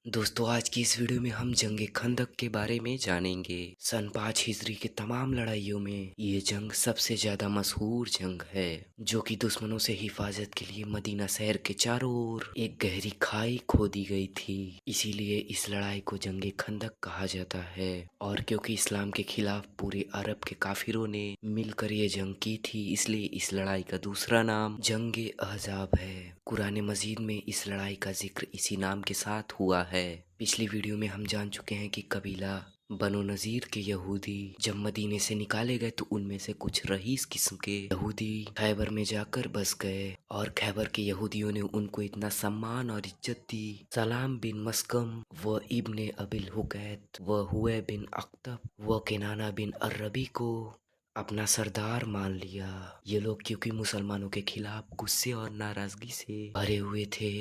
दोस्तों आज की इस वीडियो में हम जंग खंदक के बारे में जानेंगे। सन 5 हिजरी के तमाम लड़ाइयों में ये जंग सबसे ज्यादा मशहूर जंग है, जो कि दुश्मनों से हिफाजत के लिए मदीना शहर के चारों ओर एक गहरी खाई खोदी गई थी। इसीलिए इस लड़ाई को जंग खंदक कहा जाता है। और क्योंकि इस्लाम के खिलाफ पूरे अरब के काफिरों ने मिलकर ये जंग की थी, इसलिए इस लड़ाई का दूसरा नाम जंग अहज़ाब है। कुरान मजीद में इस लड़ाई का जिक्र इसी नाम के साथ हुआ है। पिछली वीडियो में हम जान चुके हैं कि कबीला बनो नज़ीर के यहूदी जब मदीने से निकाले गए तो उनमें से कुछ रईस किस्म के यहूदी खैबर में जाकर बस गए, और खैबर के यहूदियों ने उनको इतना सम्मान और इज्जत दी। सलाम बिन मस्कम व इब्ने अबिल हुकैत व हुए बिन अख्तब व केनाना बिन अर्रबी को अपना सरदार मान लिया। ये लोग क्योंकि मुसलमानों के खिलाफ गुस्से और नाराजगी से भरे हुए थे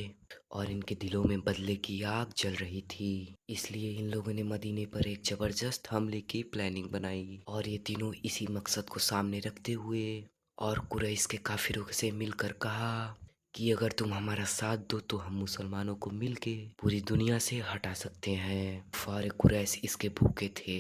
और इनके दिलों में बदले की आग जल रही थी, इसलिए इन लोगों ने मदीने पर एक जबरदस्त हमले की प्लानिंग बनाई। और ये तीनों इसी मकसद को सामने रखते हुए और कुरैश के काफिरों से मिलकर कहा कि अगर तुम हमारा साथ दो तो हम मुसलमानों को मिलके पूरी दुनिया से हटा सकते हैं। फार कुरैश इसके भूखे थे।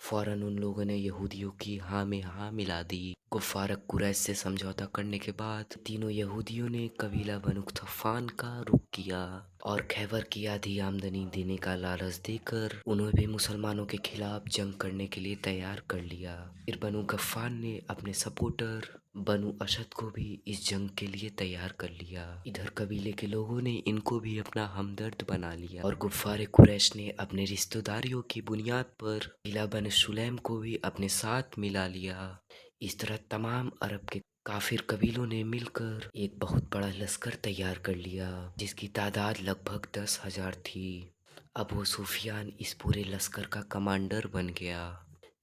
फौरन उन लोगों ने यहूदियों की हाँ में हाँ मिला दी। कुफार कुरैश से समझौता करने के बाद तीनों यहूदियों ने कबीला बनु गत्फान का रुख किया और खैबर की आधी आमदनी देने का लालच देकर उन्हें भी मुसलमानों के खिलाफ जंग करने के लिए तैयार कर लिया। फिर बनु गफ्फान ने अपने सपोर्टर बनु असद को भी इस जंग के लिए तैयार कर लिया। इधर कबीले के लोगों ने इनको भी अपना हमदर्द बना लिया और गुफ्फार कुरैश ने अपने रिश्तेदारियों की बुनियाद पर किला बन सुलैम को भी अपने साथ मिला लिया। इस तरह तमाम अरब के काफिर कबीलों ने मिलकर एक बहुत बड़ा लश्कर तैयार कर लिया, जिसकी तादाद लगभग 10,000 थी। अबू सुफियान इस पूरे लश्कर का कमांडर बन गया।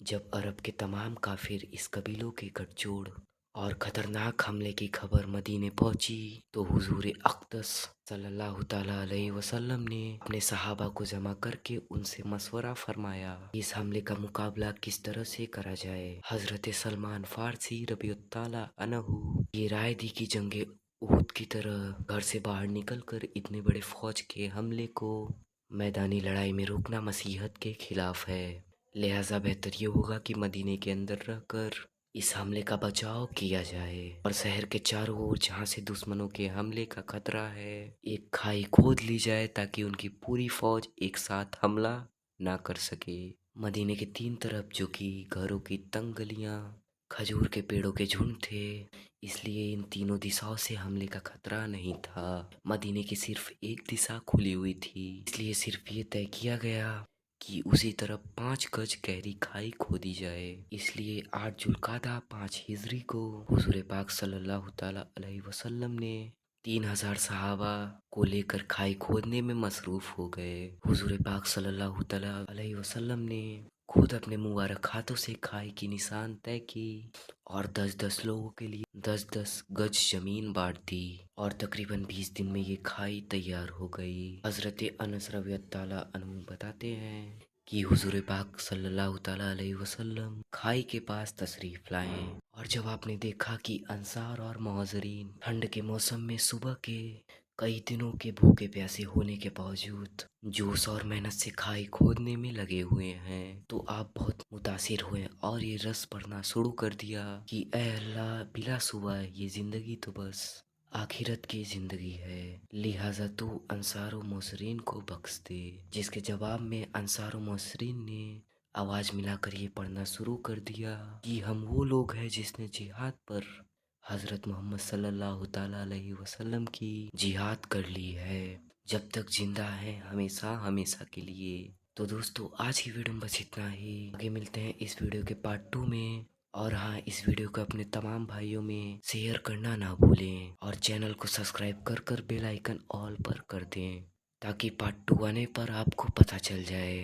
जब अरब के तमाम काफिर इस कबीलों के गठजोड़ और खतरनाक हमले की खबर मदीने पहुंची तो हुजूर अक़दस सल्लल्लाहु ताला अलैहि वसल्लम ने अपने सहाबा को जमा करके उनसे मशवरा फरमाया इस हमले का मुकाबला किस तरह से करा जाए। हजरत सलमान फारसी रबी ताला अन्हु ये राय दी कि जंगे उहुद की तरह घर से बाहर निकलकर इतने बड़े फौज के हमले को मैदानी लड़ाई में रोकना मसीहत के खिलाफ है, लिहाजा बेहतर ये होगा कि मदीने के अंदर रहकर इस हमले का बचाव किया जाए और शहर के चारों ओर जहाँ से दुश्मनों के हमले का खतरा है एक खाई खोद ली जाए ताकि उनकी पूरी फौज एक साथ हमला ना कर सके। मदीने के 3 तरफ जो कि घरों की तंग गलियां खजूर के पेड़ों के झुंड थे, इसलिए इन तीनों दिशाओं से हमले का खतरा नहीं था। मदीने की सिर्फ एक दिशा खुली हुई थी, इसलिए सिर्फ ये तय किया गया कि उसी तरफ 5 गज गहरी खाई खोदी जाए। इसलिए 8 जुल्कादा 5 हिजरी को हुजूर पाक सल्लल्लाहु ताला अलैहि वसल्लम ने 3,000 सहाबा को लेकर खाई खोदने में मसरूफ हो गए। हुजूर पाक सल्लल्लाहु ताला अलैहि वसल्लम ने खुद अपने मुबारक हाथों से खाई की निशान तय की और 10-10 लोगों के लिए 10-10 गज जमीन बांट दी और तकरीबन 20 दिन में ये खाई तैयार हो गई। हजरत अनस रज़ी अल्लाह अन्हु बताते हैं कि हुजूर पाक सल्लल्लाहु ताला अलैहि वसल्लम खाई के पास तशरीफ लाए और जब आपने देखा कि अंसार और मुहाजिरीन ठंड के मौसम में सुबह के कई दिनों के भूखे प्यासे होने के बावजूद जोश और मेहनत से खाई खोदने में लगे हुए हैं तो आप बहुत मुतासिर हुए और ये रस पढ़ना शुरू कर दिया कि ए अल्लाह, बिला सुबह ये जिंदगी तो बस आखिरत की जिंदगी है, लिहाजा तू अंसार व मोसरीन को बख्श दे। जिसके जवाब में अंसार व मोसरीन ने आवाज मिलाकर ये पढ़ना शुरू कर दिया कि हम वो लोग हैं जिसने जिहाद पर हजरत मोहम्मद सल्लल्लाहु ताला अलैहि वसल्लम की जिहाद कर ली है, जब तक जिंदा है हमेशा हमेशा के लिए। तो दोस्तों आज की वीडियो में बस इतना ही। आगे मिलते हैं इस वीडियो के पार्ट 2 में। और हाँ, इस वीडियो को अपने तमाम भाइयों में शेयर करना ना भूलें और चैनल को सब्सक्राइब कर बेल आइकन ऑल पर कर दें ताकि पार्ट 2 आने पर आपको पता चल जाए।